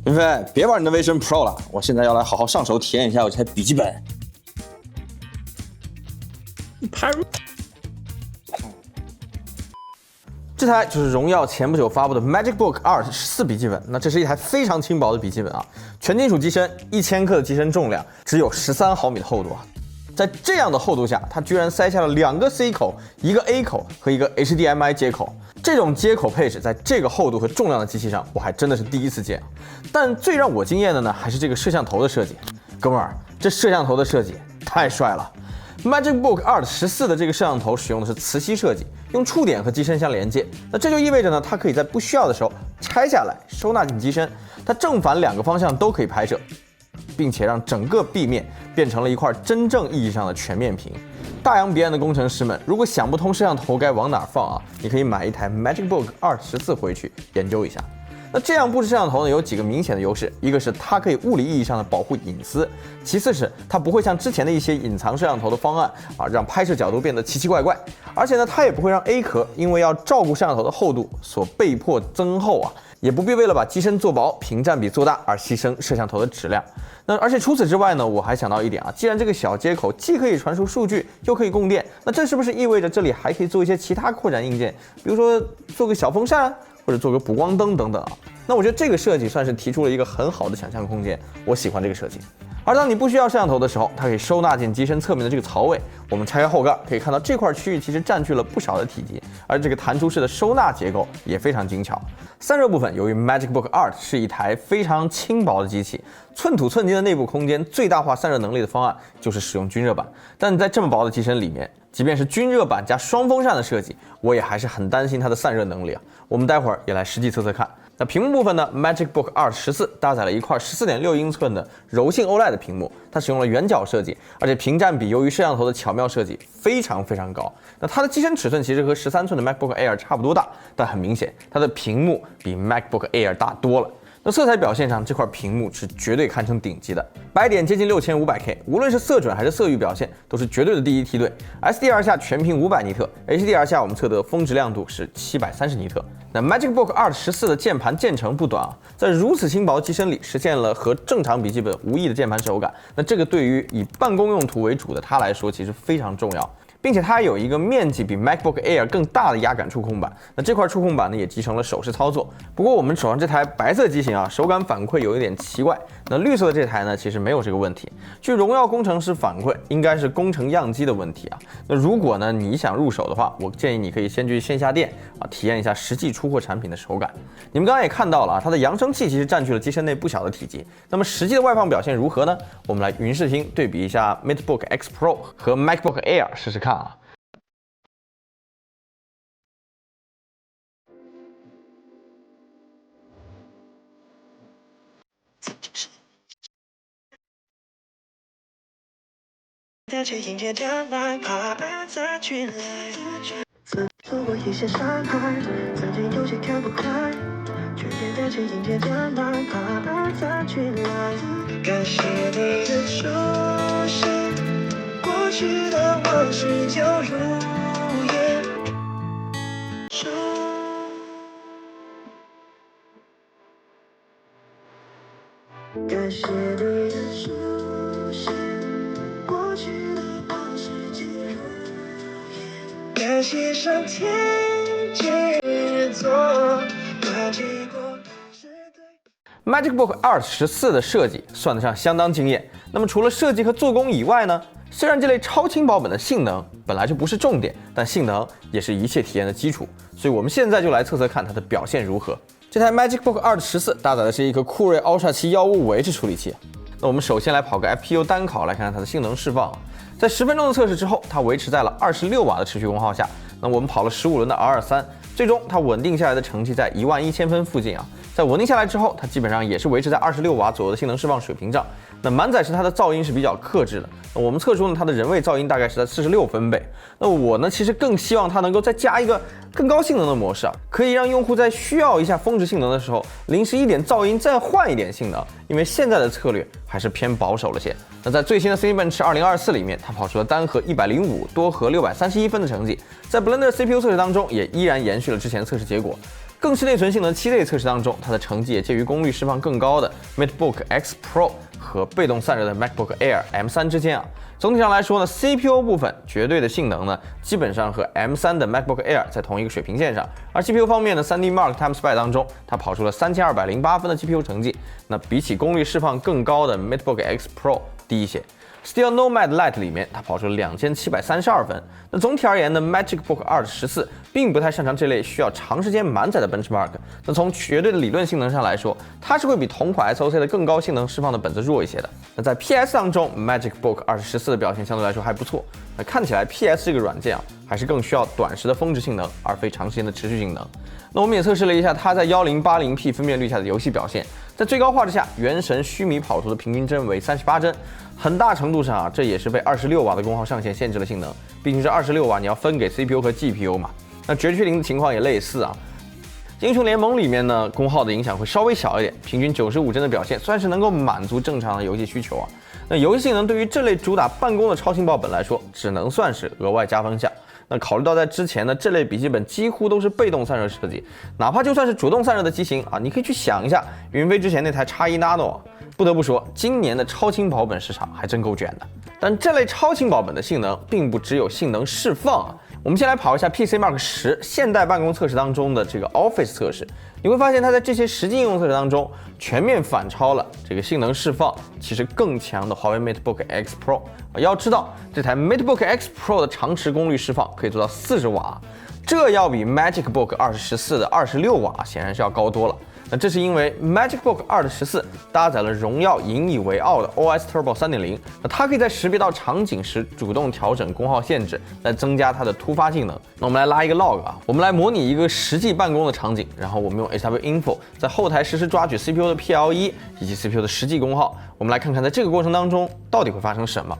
云飞，别玩你的 Vision Pro 了，我现在要来好好上手体验一下我这台笔记本。这台就是荣耀前不久发布的 MagicBook Art 14笔记本。那这是一台非常轻薄的笔记本啊，全金属机身，1000克的机身重量，只有13毫米的厚度啊。在这样的厚度下，它居然塞下了2个 C 口、1个 A 口和1个 HDMI 接口。这种接口配置在这个厚度和重量的机器上，我还真的是第一次见。但最让我惊艳的呢，还是这个摄像头的设计。哥们儿，这摄像头的设计太帅了！MagicBook Art 14的这个摄像头使用的是磁吸设计，用触点和机身相连接。那这就意味着呢，它可以在不需要的时候拆下来收纳进机身，它正反2个方向都可以拍摄，并且让整个壁面变成了一块真正意义上的全面屏。大洋彼岸的工程师们，如果想不通摄像头该往哪放啊，你可以买一台 MagicBook Art 14回去研究一下。那这样布置摄像头呢，有几个明显的优势，一个是它可以物理意义上的保护隐私，其次是它不会像之前的一些隐藏摄像头的方案啊，让拍摄角度变得奇奇怪怪，而且呢，它也不会让 A 壳因为要照顾摄像头的厚度所被迫增厚啊，也不必为了把机身做薄、屏占比做大而牺牲摄像头的质量。那而且除此之外呢，我还想到一点啊，既然这个小接口既可以传输数据，又可以供电，那这是不是意味着这里还可以做一些其他扩展硬件，比如说做个小风扇？或者做个补光灯等等啊，那我觉得这个设计算是提出了一个很好的想象空间，我喜欢这个设计。而当你不需要摄像头的时候，它可以收纳进机身侧面的这个槽位。我们拆开后盖，可以看到这块区域其实占据了不少的体积，而这个弹出式的收纳结构也非常精巧。散热部分，由于 MagicBook Art 是一台非常轻薄的机器，寸土寸金的内部空间最大化散热能力的方案就是使用均热板。但在这么薄的机身里面，即便是均热板加双风扇的设计，我也还是很担心它的散热能力啊。我们待会儿也来实际测测看。那屏幕部分呢 ，MagicBook Art 14搭载了一块14.6英寸的柔性 OLED 的屏幕，它使用了圆角设计，而且屏占比由于摄像头的巧妙设计非常高。那它的机身尺寸其实和13寸的 MacBook Air 差不多大，但很明显它的屏幕比 MacBook Air 大多了。那色彩表现上，这块屏幕是绝对堪称顶级的，白点接近6500K， 无论是色准还是色域表现，都是绝对的第一梯队。SDR 下全屏500尼特 ，HDR 下我们测得峰值亮度是730尼特。那 MagicBook Art 14的键盘键程不短啊，在如此轻薄机身里实现了和正常笔记本无异的键盘手感。那这个对于以办公用途为主的它来说，其实非常重要。并且它还有一个面积比 MacBook Air 更大的压感触控板，那这块触控板呢也集成了手势操作。不过我们手上这台白色机型啊，手感反馈有一点奇怪。那绿色的这台呢，其实没有这个问题。据荣耀工程师反馈，应该是工程样机的问题啊。那如果呢你想入手的话，我建议你可以先去线下店啊，体验一下实际出货产品的手感。你们刚刚也看到了啊，它的扬声器其实占据了机身内不小的体积。那么实际的外放表现如何呢？我们来云视听对比一下 MateBook X Pro 和 MacBook Air 试试看啊。受过一些伤害，曾经有些看不开，却也带着迎接的哪怕再去来。感谢你的出现，过去的往事就如烟。感谢你的出现，过去的往事就如烟。感谢上天借作把结果是对。MagicBook Art 14的设计算得上相当惊艳。那么除了设计和做工以外呢？虽然这类超轻薄本的性能本来就不是重点，但性能也是一切体验的基础。所以我们现在就来测测看它的表现如何。这台 MagicBook Art 14搭载的是一颗酷睿 Ultra 7 155H 处理器。那我们首先来跑个 FPU 单考，来看看它的性能释放。在10分钟的测试之后，它维持在了26瓦的持续功耗下。那我们跑了15轮的 R23，最终它稳定下来的成绩在11000分附近啊。在稳定下来之后，它基本上也是维持在26瓦左右的性能释放水平上。那满载时它的噪音是比较克制的，那我们测出呢它的人位噪音大概是在46分贝。那我呢其实更希望它能够再加一个更高性能的模式啊，可以让用户在需要一下峰值性能的时候，临时一点噪音再换一点性能，因为现在的策略还是偏保守了些。那在最新的 Cinebench 2024里面，它跑出了单核105，多核631分的成绩，在 Blender CPU 测试当中也依然延续了之前测试结果。更是内存性能7类测试当中，它的成绩也介于功率释放更高的 MacBook X Pro 和被动散热的 MacBook Air M3 之间啊。总体上来说呢 ，CPU 部分绝对的性能呢，基本上和 M3 的 MacBook Air 在同一个水平线上。而 GPU 方面呢 ，3D Mark TimeSpy 当中，它跑出了3208分的 GPU 成绩，那比起功率释放更高的 MacBook X Pro 低一些。Still Nomad Lite 里面，它跑出了2732分。那总体而言呢 ，MagicBook 2的14并不太擅长这类需要长时间满载的 benchmark。那从绝对的理论性能上来说，它是会比同款 SoC 的更高性能释放的本子弱一些的。那在 PS 当中 ，MagicBook 2的14的表现相对来说还不错。那看起来 PS 这个软件啊，还是更需要短时的峰值性能，而非长时间的持续性能。那我们也测试了一下它在1080p 分辨率下的游戏表现，在最高画质下，原神须弥跑出的平均帧为38帧。很大程度上啊，这也是被26瓦的功耗上限限制了性能，毕竟是26瓦，你要分给 CPU 和 GPU 嘛。那绝区零的情况也类似啊。英雄联盟里面呢，功耗的影响会稍微小一点，平均95帧的表现算是能够满足正常的游戏需求啊。那游戏性能对于这类主打办公的超轻薄本来说，只能算是额外加分项。那考虑到在之前呢，这类笔记本几乎都是被动散热设计，哪怕就算是主动散热的机型啊，你可以去想一下云飞之前那台 X1 Nano。不得不说，今年的超轻薄本市场还真够卷的。但这类超轻薄本的性能并不只有性能释放啊。我们先来跑一下 PC Mark 10现代办公测试当中的这个 Office 测试，你会发现它在这些实际应用测试当中全面反超了这个性能释放其实更强的华为 MateBook X Pro。要知道，这台 MateBook X Pro 的长持功率释放可以做到40瓦，这要比 MagicBook 2的14的26瓦显然是要高多了。那这是因为 MagicBook 2的14搭载了荣耀引以为傲的 OS Turbo 3.0， 那它可以在识别到场景时主动调整功耗限制，来增加它的突发性能。那我们来拉一个 log 啊，我们来模拟一个实际办公的场景，然后我们用 HWInfo 在后台实时抓取 CPU 的 PLE 以及 CPU 的实际功耗，我们来看看在这个过程当中到底会发生什么。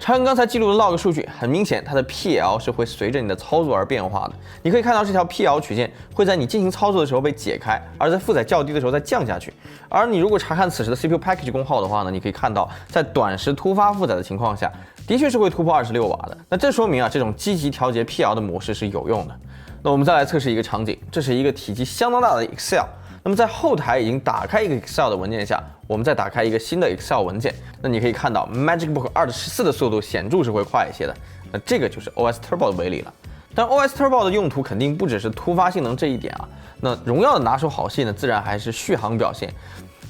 查看刚才记录的 log 数据，很明显，它的 PL 是会随着你的操作而变化的。你可以看到这条 PL 曲线会在你进行操作的时候被解开，而在负载较低的时候再降下去。而你如果查看此时的 CPU package 功耗的话呢，你可以看到，在短时突发负载的情况下，的确是会突破26瓦的。那这说明啊，这种积极调节 PL 的模式是有用的。那我们再来测试一个场景，这是一个体积相当大的 Excel。那么在后台已经打开一个 Excel 的文件下，我们再打开一个新的 Excel 文件，那你可以看到 MagicBook 2的14的速度显著是会快一些的。那这个就是 OS Turbo 的威力了。但 OS Turbo 的用途肯定不只是突发性能这一点啊。那荣耀的拿手好戏呢，自然还是续航表现。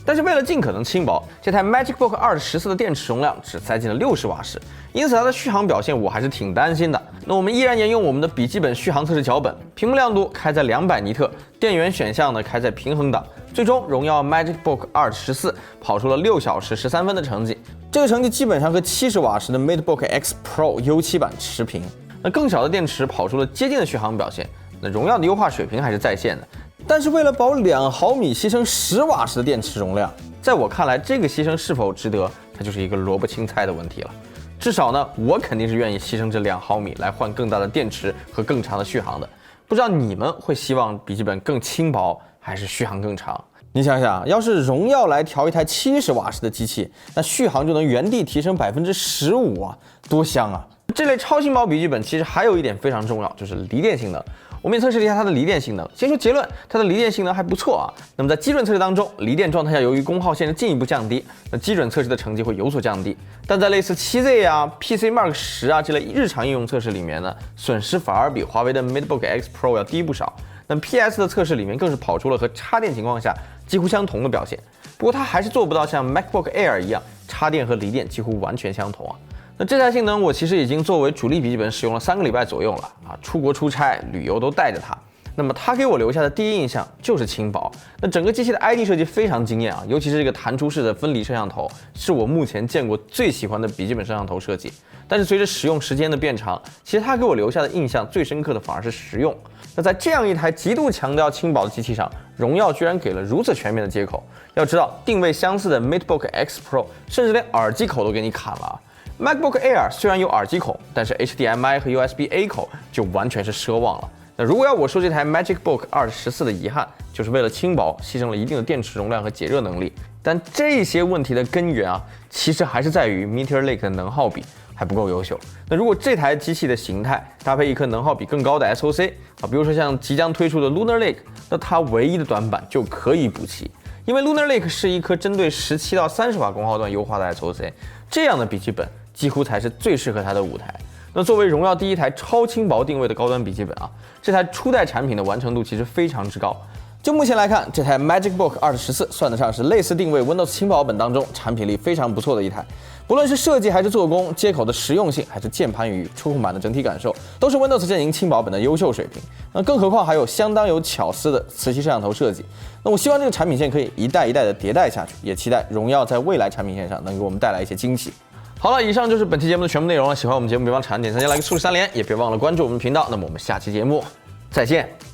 但是为了尽可能轻薄，这台 MagicBook 2的14的电池容量只塞进了60瓦时，因此它的续航表现我还是挺担心的。那我们依然沿用我们的笔记本续航测试脚本，屏幕亮度开在200尼特，电源选项呢开在平衡档，最终荣耀 MagicBook 2的14跑出了6小时13分的成绩，这个成绩基本上和70瓦时的 MateBook X Pro U7 版持平。那更小的电池跑出了接近的续航表现，那荣耀的优化水平还是在线的。但是为了保2毫米牺牲10瓦时的电池容量，在我看来，这个牺牲是否值得，它就是一个萝卜青菜的问题了。至少呢，我肯定是愿意牺牲这2毫米来换更大的电池和更长的续航的。不知道你们会希望笔记本更轻薄，还是续航更长？你想想，要是荣耀来调一台70瓦时的机器，那续航就能原地提升15%啊，多香啊！这类超轻薄笔记本其实还有一点非常重要，就是离电性能。我们也测试了一下它的离电性能。先说结论，它的离电性能还不错啊。那么在基准测试当中，离电状态下由于功耗限制进一步降低，那基准测试的成绩会有所降低。但在类似 7Z 啊、PC Mark 10啊这类日常应用测试里面呢，损失反而比华为的 MateBook X Pro 要低不少。那 PS 的测试里面更是跑出了和插电情况下几乎相同的表现。不过它还是做不到像 MacBook Air 一样，插电和离电几乎完全相同啊。那这台性能我其实已经作为主力笔记本使用了3个礼拜左右了啊，出国出差、旅游都带着它。那么它给我留下的第一印象就是轻薄。那整个机器的 ID 设计非常惊艳啊，尤其是这个弹出式的分离摄像头，是我目前见过最喜欢的笔记本摄像头设计。但是随着使用时间的变长，其实它给我留下的印象最深刻的反而是实用。那在这样一台极度强调轻薄的机器上，荣耀居然给了如此全面的接口。要知道，定位相似的 MateBook X Pro 甚至连耳机口都给你砍了啊。MacBook Air 虽然有耳机孔，但是 HDMI 和 USB-A 口就完全是奢望了。那如果要我说这台 MagicBook 2的14的遗憾，就是为了轻薄牺牲了一定的电池容量和解热能力。但这些问题的根源啊，其实还是在于 Meteor Lake 的能耗比，还不够优秀。那如果这台机器的形态搭配一颗能耗比更高的 SoC 啊，比如说像即将推出的 Lunar Lake， 那它唯一的短板就可以补齐。因为 Lunar Lake 是一颗针对17到30瓦功耗段优化的 SoC， 这样的笔记本几乎才是最适合它的舞台。那作为荣耀第一台超轻薄定位的高端笔记本啊，这台初代产品的完成度其实非常之高。就目前来看，这台 MagicBook 2014算得上是类似定位 Windows 轻薄本当中产品力非常不错的一台。不论是设计还是做工，接口的实用性，还是键盘与触控板的整体感受，都是 Windows 阵营轻薄本的优秀水平。那更何况还有相当有巧思的磁吸摄像头设计。那我希望这个产品线可以一代一代的迭代下去，也期待荣耀在未来产品线上能给我们带来一些惊喜。好了，以上就是本期节目的全部内容了。喜欢我们节目，别忘长按点赞加来个竖3连，也别忘了关注我们频道。那么我们下期节目再见。